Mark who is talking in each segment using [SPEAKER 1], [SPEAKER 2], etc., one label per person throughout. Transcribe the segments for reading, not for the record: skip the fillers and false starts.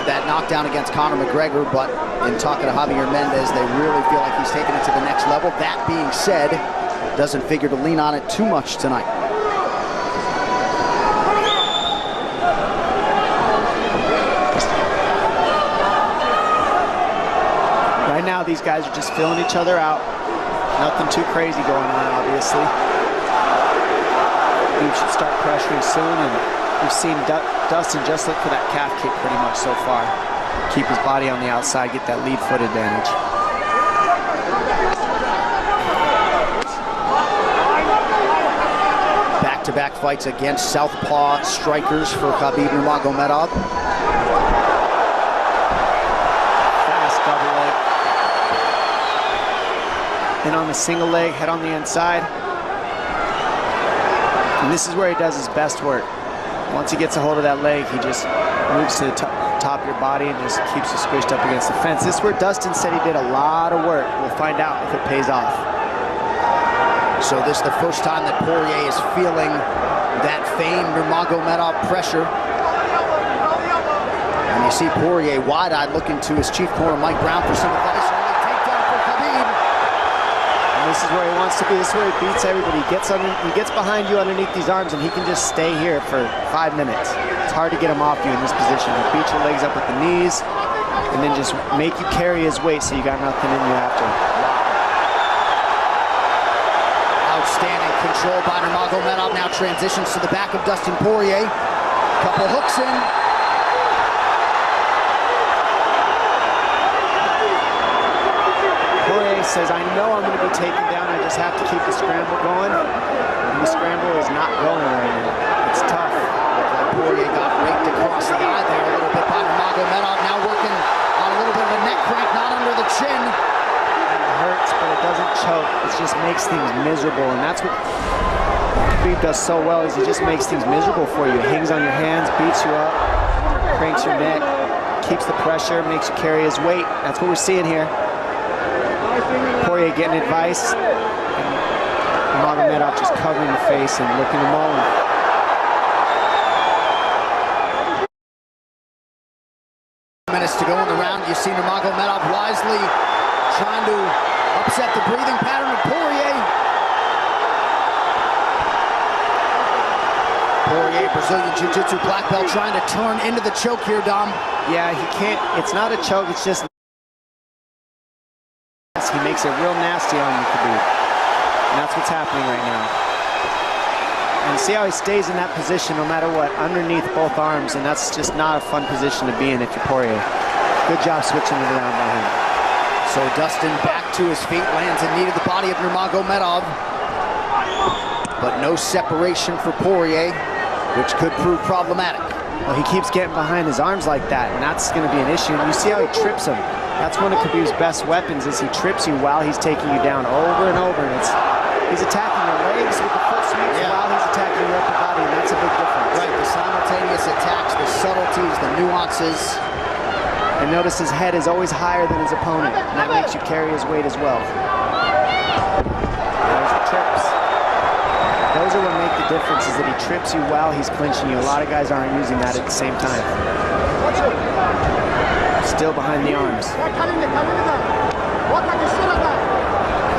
[SPEAKER 1] that knockdown against Conor McGregor, but in talking to Javier Mendez, they really feel like he's taken it to the next level. That being said, doesn't figure to lean on it too much tonight.
[SPEAKER 2] Right now, these guys are just filling each other out. Nothing too crazy going on, obviously. We should start pressuring soon, and we've seen Dustin just look for that calf kick pretty much so far. Keep his body on the outside, get that lead foot advantage.
[SPEAKER 1] Back-to-back fights against southpaw strikers for Khabib Nurmagomedov.
[SPEAKER 2] Fast double leg. Then on the single leg, head on the inside. And this is where he does his best work. Once he gets a hold of that leg, he just moves to the top of your body and just keeps you squished up against the fence. This is where Dustin said he did a lot of work. We'll find out if it pays off.
[SPEAKER 1] So this is the first time that Poirier is feeling that famed Nurmagomedov pressure. And you see Poirier wide-eyed looking to his chief corner, Mike Brown, for some advice. Takedown for Khabib.
[SPEAKER 2] And this is where he wants to be. This is where he beats everybody. He gets behind you underneath these arms, and he can just stay here for 5 minutes. It's hard to get him off you in this position. He'll beat your legs up with the knees, and then just make you carry his weight so you got nothing in you after.
[SPEAKER 1] Outstanding control by Nurmagomedov. Now transitions to the back of Dustin Poirier. Couple hooks in.
[SPEAKER 2] Poirier says, I know I'm going to be taken down. I just have to keep the scramble going. And the scramble is not going right now. It's tough.
[SPEAKER 1] Poirier got raked across the eye there a little bit by Nurmagomedov. Now working on a little bit of a neck crank, not under the chin.
[SPEAKER 2] Hurts, but it doesn't choke. It just makes things miserable, and that's what Khabib does so well, is he just makes things miserable for you. Hangs on your hands, beats you up, cranks your neck, keeps the pressure, makes you carry his weight. That's what we're seeing here. Poirier getting advice, and Nurmagomedov just covering the face and looking him all.
[SPEAKER 1] Minutes to go in the round. You see Nurmagomedov wisely trying to upset the breathing pattern of Poirier. Poirier, Brazilian Jiu-Jitsu black belt, trying to turn into the choke here, Dom.
[SPEAKER 2] Yeah, he can't. It's not a choke. It's just he makes it real nasty on you, Khabib. And that's what's happening right now. And see how he stays in that position no matter what, underneath both arms, and that's just not a fun position to be in if you're Poirier. Good job switching it around by him.
[SPEAKER 1] So Dustin back to his feet, lands in knee to the body of Nurmagomedov. But no separation for Poirier, which could prove problematic.
[SPEAKER 2] Well, he keeps getting behind his arms like that, and that's going to be an issue. And you see how he trips him. That's one of Khabib's best weapons, is he trips you while he's taking you down over and over. And he's attacking your legs with the foot sweeps while he's attacking your upper body, and that's a big difference.
[SPEAKER 1] Right, the simultaneous attacks, the subtleties, the nuances.
[SPEAKER 2] And notice his head is always higher than his opponent, and that makes you carry his weight as well. There's the trips. Those are what make the difference, is that he trips you while he's clinching you. A lot of guys aren't using that at the same time. Still behind the arms.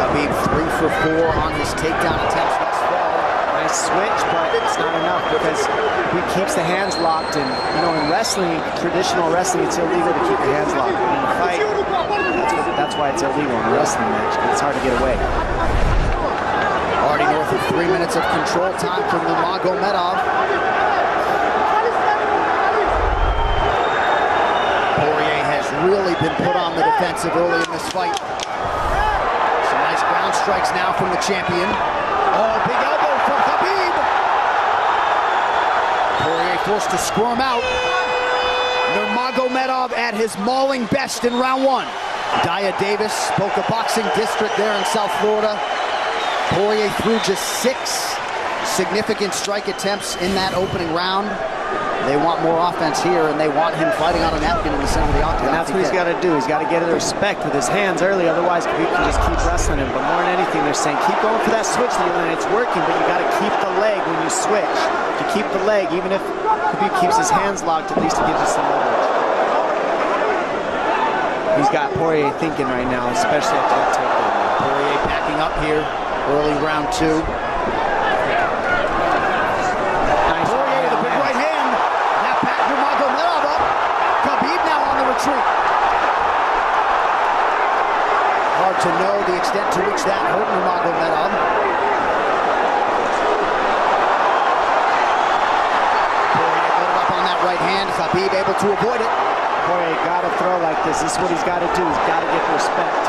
[SPEAKER 1] Khabib 3 for 4 on his takedown attempts thus far.
[SPEAKER 2] Nice switch, but it's not enough because he keeps the hands locked. And you know, in wrestling, traditional wrestling, it's illegal to keep the hands locked. In a fight, that's why it's illegal in a wrestling match. It's hard to get away.
[SPEAKER 1] Already north of 3 minutes of control time from Nurmagomedov. Poirier has really been put on the defensive early in this fight. Some nice ground strikes now from the champion. Oh, big elbow from Khabib. Poirier forced to squirm out. Nurmagomedov at his mauling best in round 1. Daya Davis, Boca Boxing District there in South Florida. Poirier threw just 6 significant strike attempts in that opening round. They want more offense here, and they want him fighting on a napkin in the center of the octagon.
[SPEAKER 2] And that's what he's got to do. He's got to get the respect with his hands early, otherwise Khabib can just keep wrestling him. But more than anything, they're saying keep going for that switch, and it's working, but you got to keep the leg when you switch. To keep the leg, even if Khabib keeps his hands locked, at least it gives you some leverage. he's got Poirier thinking right now, especially after that takedown.
[SPEAKER 1] Poirier packing up here, early round 2.
[SPEAKER 2] Nice
[SPEAKER 1] Poirier with a big right hand. That back Nurmagomedov up. Khabib now on the retreat. Hard to know the extent to which that hurt Nurmagomedov. Poirier loaded up on that right hand. Khabib able to avoid it.
[SPEAKER 2] Poirier got to throw like this. This is what he's got to do. He's got to get the respect.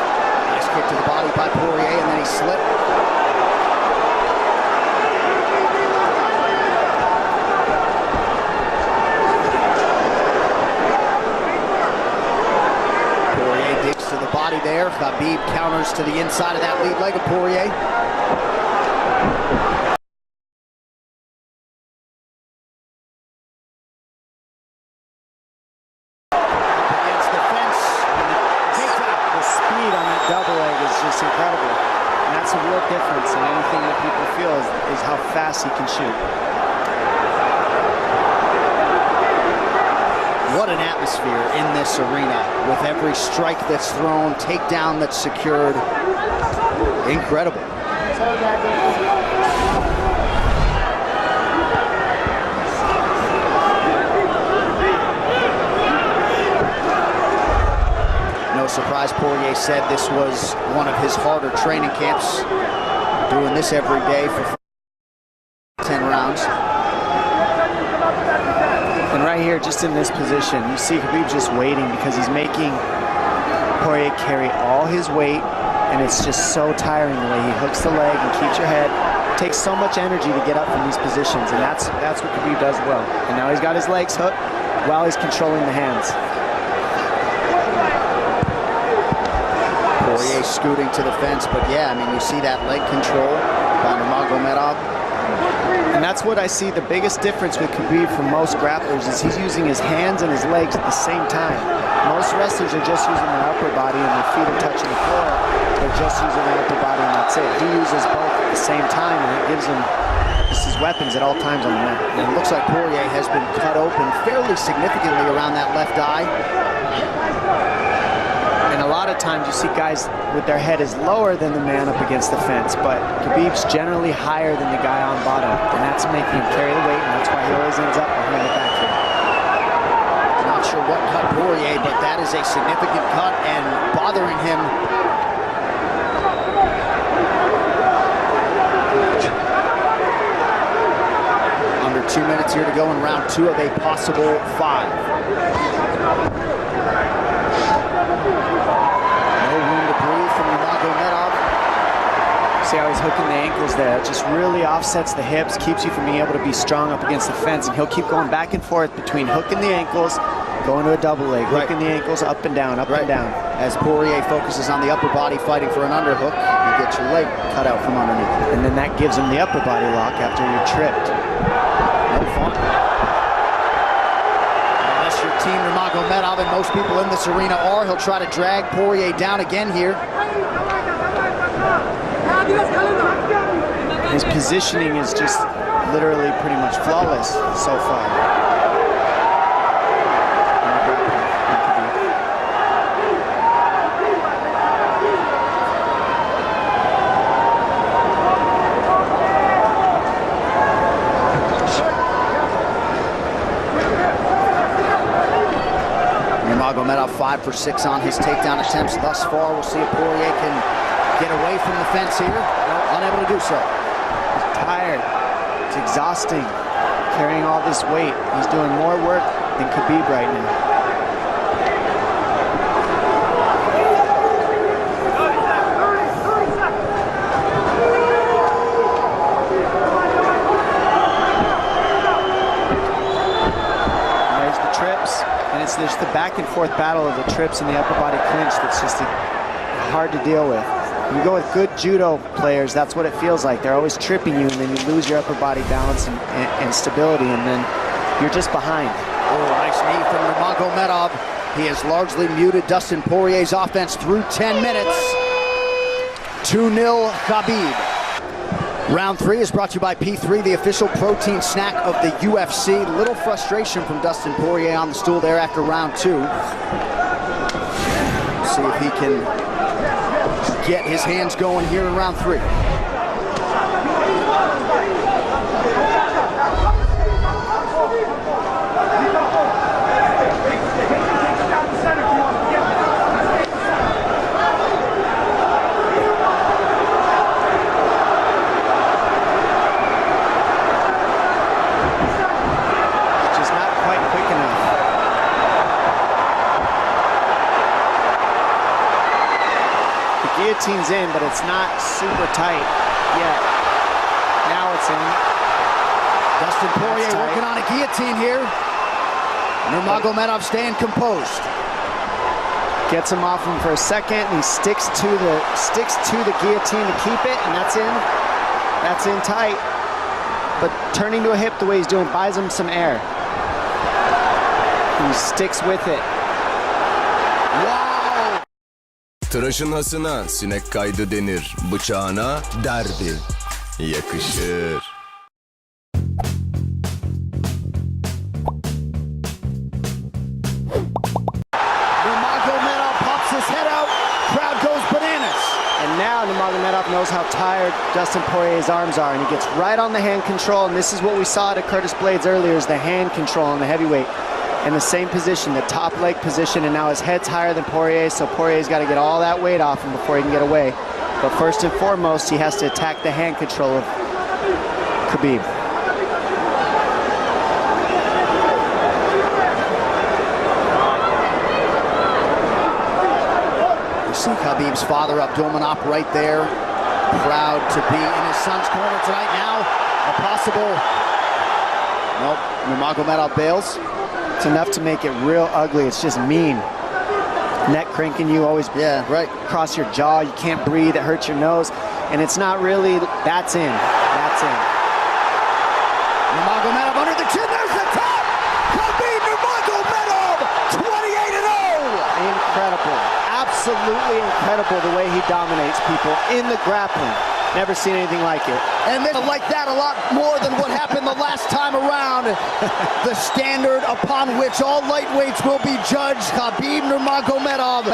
[SPEAKER 1] Nice kick to the body by Poirier, and then he slipped. Poirier digs to the body there. Khabib counters to the inside of that lead leg of Poirier.
[SPEAKER 2] Double leg is just incredible, and that's a real difference in anything that people feel is how fast he can shoot.
[SPEAKER 1] What an atmosphere in this arena with every strike that's thrown, takedown that's secured. Incredible. No surprise, Poirier said this was one of his harder training camps. Doing this every day for 10 rounds.
[SPEAKER 2] And right here, just in this position, you see Khabib just waiting because he's making Poirier carry all his weight, and it's just so tiring the way he hooks the leg and keeps your head. It takes so much energy to get up from these positions, and that's what Khabib does well. And now he's got his legs hooked while he's controlling the hands.
[SPEAKER 1] Poirier scooting to the fence, but yeah, I mean, you see that leg control by Nurmagomedov.
[SPEAKER 2] And that's what I see the biggest difference with Khabib from most grapplers is he's using his hands and his legs at the same time. Most wrestlers are just using their upper body and their feet are touching the floor. They're just using their upper body and that's it. He uses both at the same time, and it gives him just his weapons at all times on the mat.
[SPEAKER 1] And it looks like Poirier has been cut open fairly significantly around that left eye.
[SPEAKER 2] And a lot of times you see guys with their head is lower than the man up against the fence, but Khabib's generally higher than the guy on bottom, and that's making him carry the weight, and that's why he always ends up behind the back here.
[SPEAKER 1] Not sure what cut Poirier, but that is a significant cut and bothering him. Under 2 minutes here to go in round 2 of a possible 5. No room to breathe from Nurmagomedov.
[SPEAKER 2] See how he's hooking the ankles there. It just really offsets the hips, keeps you from being able to be strong up against the fence, and he'll keep going back and forth between hooking the ankles, going to a double leg, hooking the ankles up and down, up and down.
[SPEAKER 1] As Poirier focuses on the upper body fighting for an underhook, you get your leg cut out from underneath.
[SPEAKER 2] And then that gives him the upper body lock after you're tripped.
[SPEAKER 1] No fun. Unless you're Team Nurmagomedov, and most people in this arena are, he'll try to drag Poirier down again here.
[SPEAKER 2] His positioning is just literally pretty much flawless so far.
[SPEAKER 1] Nurmagomedov 5 for 6 on his takedown attempts thus far. We'll see if Poirier can get away from the fence here. Unable to do so.
[SPEAKER 2] He's tired. It's exhausting. Carrying all this weight. He's doing more work than Khabib right now. There's the trips, and it's just the back and forth battle of the trips and the upper body clinch that's just hard to deal with. You go with good judo players, that's what it feels like. They're always tripping you, and then you lose your upper body balance and stability, and then you're just behind.
[SPEAKER 1] Oh, nice knee from Nurmagomedov. He has largely muted Dustin Poirier's offense through 10 minutes. 2-0 Khabib. Round 3 is brought to you by P3, the official protein snack of the UFC. Little frustration from Dustin Poirier on the stool there after round 2. See if he can get his hands going here in round 3.
[SPEAKER 2] Guillotine's in, but it's not super tight yet. Now it's in.
[SPEAKER 1] Dustin Poirier working on a guillotine here. Nurmagomedov staying composed.
[SPEAKER 2] Gets him off him for a second, and he sticks to the guillotine to keep it, and that's in. That's in tight. But turning to a hip the way he's doing buys him some air. And he sticks with it.
[SPEAKER 1] Wow!
[SPEAKER 3] Tıraşın hasına sinek kaydı denir, bıçağına derbi yakışır.
[SPEAKER 1] Nurmagomedov pops his head out, crowd goes bananas.
[SPEAKER 2] And now Nurmagomedov knows how tired Dustin Poirier's arms are, and he gets right on the hand control, and this is what we saw to Curtis Blades earlier, is the hand control on the heavyweight. In the same position, the top leg position, and now his head's higher than Poirier, so Poirier's got to get all that weight off him before he can get away. But first and foremost, he has to attack the hand control of Khabib.
[SPEAKER 1] You see Khabib's father, Abdulmanap, right there. Proud to be in his son's corner tonight. Now, a possible... Nope, Nurmagomedov bails.
[SPEAKER 2] It's enough to make it real ugly. It's just mean. Neck cranking you, always cross your jaw. You can't breathe. It hurts your nose. And it's not really, that's in. That's in.
[SPEAKER 1] Nurmagomedov under the chin. There's the top. Khabib Nurmagomedov, 28-0.
[SPEAKER 2] Incredible. Absolutely incredible the way he dominates people in the grappling. Never seen anything like it.
[SPEAKER 1] And they like that a lot more than what happened the last time around. The standard upon which all lightweights will be judged. Khabib Nurmagomedov.